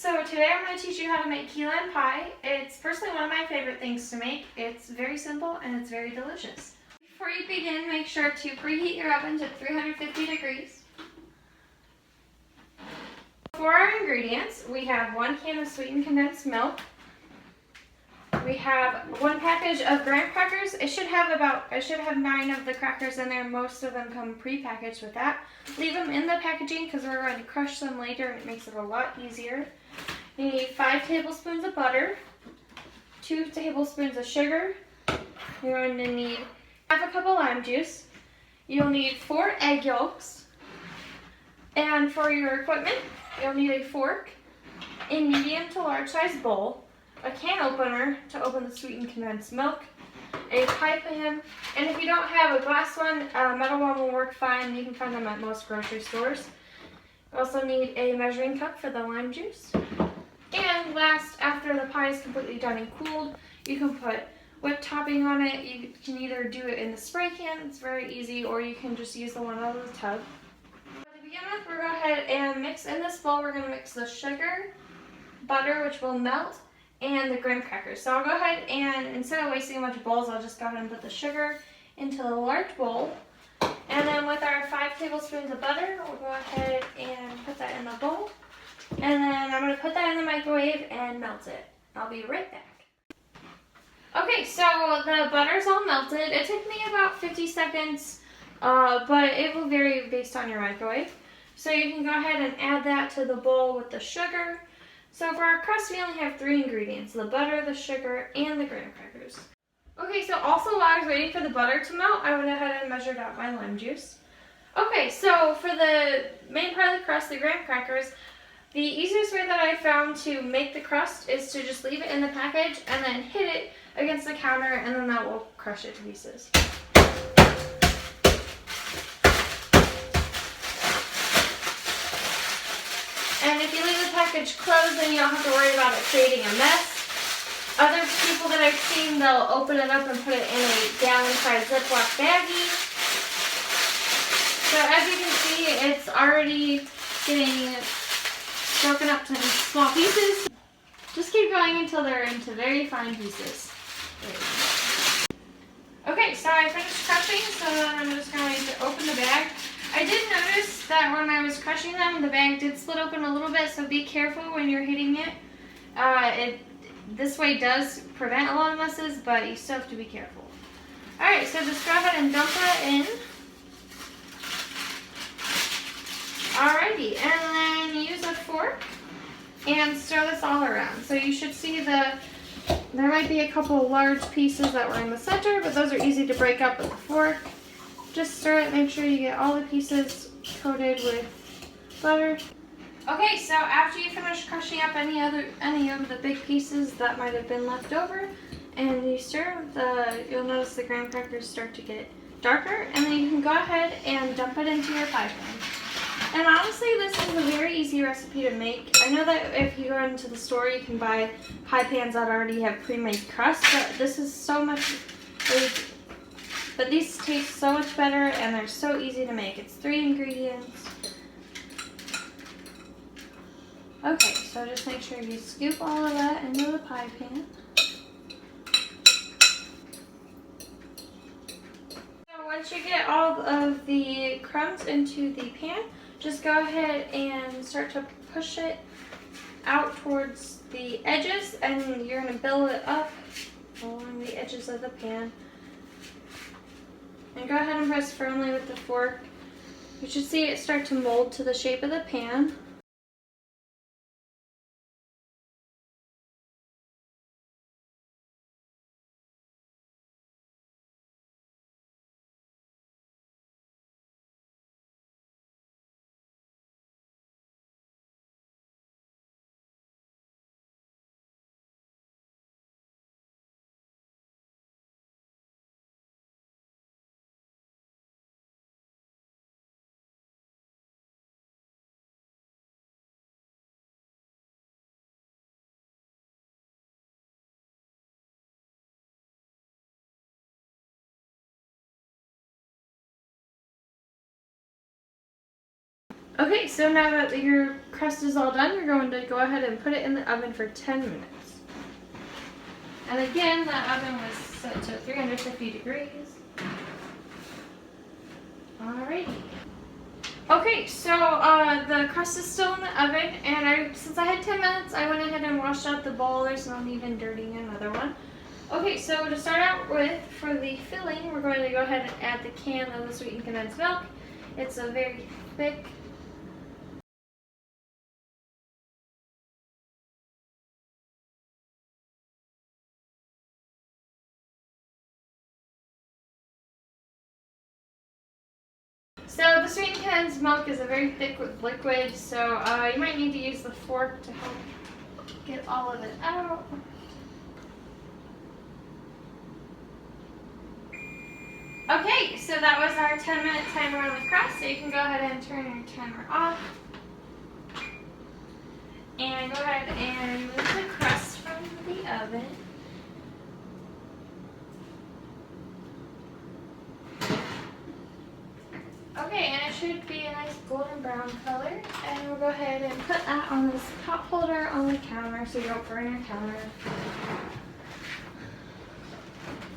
So today I'm going to teach you how to make key lime pie. It's personally one of my favorite things to make. It's very simple and it's very delicious. Before you begin, make sure to preheat your oven to 350 degrees. For our ingredients, we have 1 can of sweetened condensed milk. We have 1 package of graham crackers. It should have 9 of the crackers in there. Most of them come pre-packaged with that. Leave them in the packaging because we're going to crush them later and it makes it a lot easier. You need 5 tablespoons of butter, 2 tablespoons of sugar. You're going to need half a cup of lime juice. You'll need 4 egg yolks. And for your equipment, you'll need a fork, a medium to large size bowl, a can opener to open the sweetened condensed milk, a pie pan, and if you don't have a glass one, a metal one will work fine. You can find them at most grocery stores. You also need a measuring cup for the lime juice. And last, after the pie is completely done and cooled, you can put whipped topping on it. You can either do it in the spray can, it's very easy, or you can just use the one out of the tub. To begin with, we're going to go ahead and mix in this bowl. We're going to mix the sugar, butter, which will melt, and the graham crackers. So I'll go ahead and, instead of wasting a bunch of bowls, I'll just go ahead and put the sugar into the large bowl. And then with our 5 tablespoons of butter, we'll go ahead and put that in the bowl. And then I'm going to put that in the microwave and melt it. I'll be right back. Okay, so the butter's all melted. It took me about 50 seconds, but it will vary based on your microwave. So you can go ahead and add that to the bowl with the sugar. So for our crust, we only have 3 ingredients: the butter, the sugar, and the graham crackers. Okay, so also while I was waiting for the butter to melt, I went ahead and measured out my lime juice. Okay, so for the main part of the crust, the graham crackers, the easiest way that I found to make the crust is to just leave it in the package and then hit it against the counter, and then that will crush it to pieces. And if you leave the package closed, then you don't have to worry about it creating a mess. Other people that I've seen, they'll open it up and put it in a gallon-sized Ziploc baggie. So as you can see, it's already getting broken up to small pieces. Just keep going until they're into very fine pieces. Okay, so I finished crushing, so then I'm just going to open the bag. I did notice that when I was crushing them, the bag did split open a little bit, so be careful when you're hitting it. This way does prevent a lot of messes, but you still have to be careful. Alright, so just go ahead and dump that in. Alrighty, and then use a fork and stir this all around. So you should see there might be a couple large pieces that were in the center, but those are easy to break up with a fork. Just stir it, make sure you get all the pieces coated with butter. Okay, so after you finish crushing up any of the big pieces that might have been left over, and you stir, you'll notice the graham crackers start to get darker, and then you can go ahead and dump it into your pie pan. And honestly, this is a very easy recipe to make. I know that if you go into the store, you can buy pie pans that already have pre-made crust, but but these taste so much better, and they're so easy to make. It's 3 ingredients. Okay, so just make sure you scoop all of that into the pie pan. So once you get all of the crumbs into the pan, just go ahead and start to push it out towards the edges, and you're going to build it up along the edges of the pan. And go ahead and press firmly with the fork. You should see it start to mold to the shape of the pan. Okay, so now that your crust is all done, you're going to go ahead and put it in the oven for 10 minutes. And again, the oven was set to 350 degrees. Alrighty. Okay, so the crust is still in the oven, and since I had 10 minutes, I went ahead and washed out the bowl. There's no need in dirtying another one. Okay, so to start out with, for the filling, we're going to go ahead and add the can of the sweetened condensed milk. It's a very thick. So the sweetened condensed milk is a very thick liquid, so you might need to use the fork to help get all of it out. Okay, so that was our 10-minute timer on the crust, so you can go ahead and turn your timer off. And go ahead and remove the crust from the oven. Okay, and it should be a nice golden brown color. And we'll go ahead and put that on this pot holder on the counter so you don't burn your counter.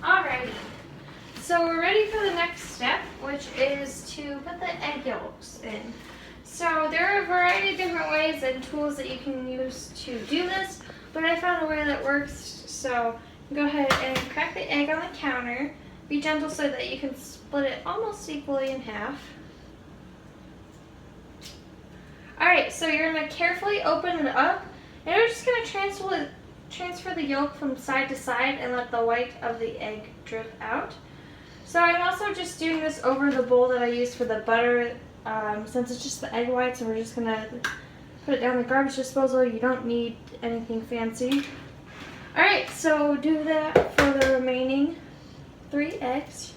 Alrighty. So we're ready for the next step, which is to put the egg yolks in. So there are a variety of different ways and tools that you can use to do this, but I found a way that works. So go ahead and crack the egg on the counter. Be gentle so that you can split it almost equally in half. Alright, so you're going to carefully open it up, and we're just going to transfer the yolk from side to side and let the white of the egg drip out. So I'm also just doing this over the bowl that I used for the butter, since it's just the egg whites, and we're just going to put it down the garbage disposal. You don't need anything fancy. Alright, so do that for the remaining 3 eggs.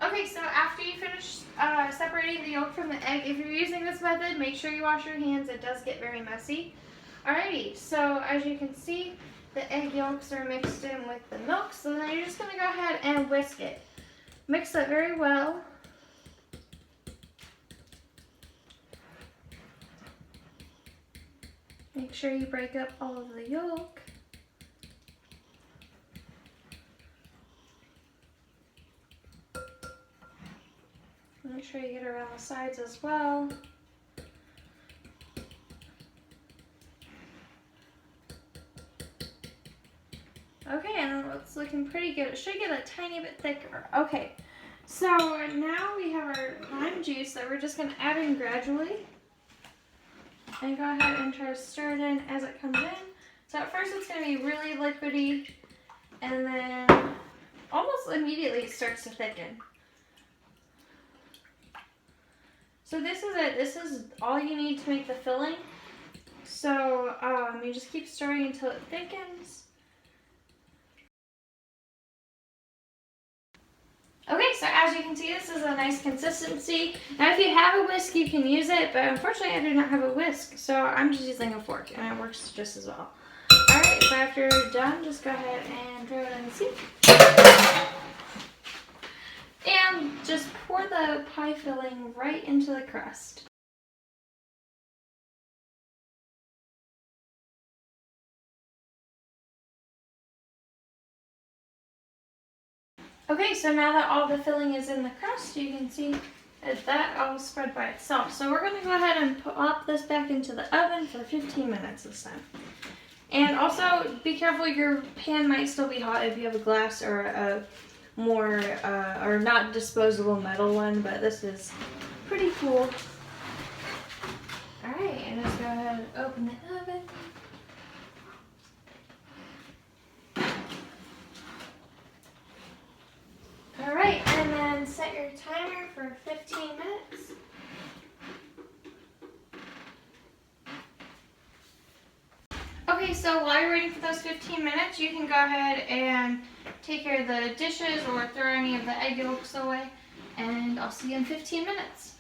Okay, so after you finish separating the yolk from the egg, if you're using this method, make sure you wash your hands. It does get very messy. Alrighty, so as you can see, the egg yolks are mixed in with the milk, so then you're just going to go ahead and whisk it. Mix it very well. Make sure you break up all of the yolk. Make sure you get around the sides as well. Okay, and it's looking pretty good. It should get a tiny bit thicker. Okay, so now we have our lime juice that we're just going to add in gradually. And go ahead and try to stir it in as it comes in. So at first it's going to be really liquidy, and then almost immediately it starts to thicken. So this is it. This is all you need to make the filling. So you just keep stirring until it thickens. Okay, so as you can see, this is a nice consistency. Now if you have a whisk, you can use it, but unfortunately I do not have a whisk, so I'm just using a fork, and it works just as well. Alright, so after you're done, just go ahead and throw it in the sink. And just pour the pie filling right into the crust. Okay, so now that all the filling is in the crust, you can see that all spread by itself. So we're going to go ahead and pop this back into the oven for 15 minutes this time. And also, be careful, your pan might still be hot if you have a glass or a more, or not disposable metal one, but this is pretty cool. Alright, and let's go ahead and open the oven. Alright, and then set your timer for 15 minutes. Okay, so while you're waiting for those 15 minutes, you can go ahead and take care of the dishes or throw any of the egg yolks away, and I'll see you in 15 minutes.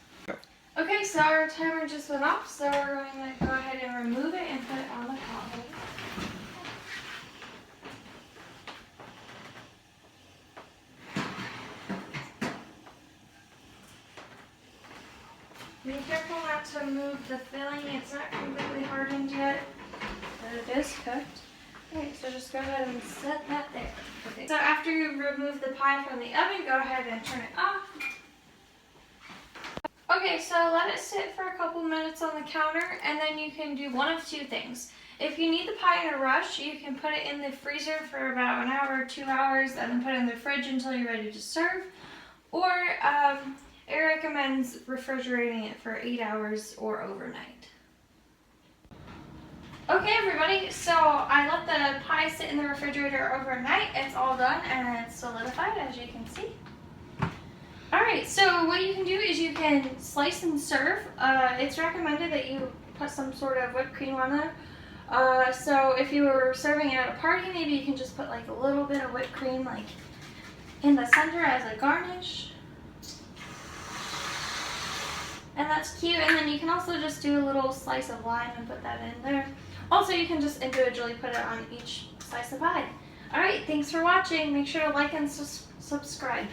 Okay, so our timer just went off, so we're going to go ahead and remove it and put it on the hot plate. Be careful not to move the filling. It's not completely hardened yet, but it is cooked. Alright, so just go ahead and set that there. Okay. So after you remove the pie from the oven, go ahead and turn it off. Okay, so let it sit for a couple minutes on the counter, and then you can do one of two things. If you need the pie in a rush, you can put it in the freezer for about an hour or 2 hours, and then put it in the fridge until you're ready to serve. Or it recommends refrigerating it for 8 hours or overnight. Okay everybody, so I let the pie sit in the refrigerator overnight. It's all done and it's solidified, as you can see. Alright, so what you can do is you can slice and serve. It's recommended that you put some sort of whipped cream on there. So if you were serving it at a party, maybe you can just put like a little bit of whipped cream like in the center as a garnish. And that's cute. And then you can also just do a little slice of lime and put that in there. Also, you can just individually put it on each slice of pie. Alright, thanks for watching. Make sure to like and subscribe.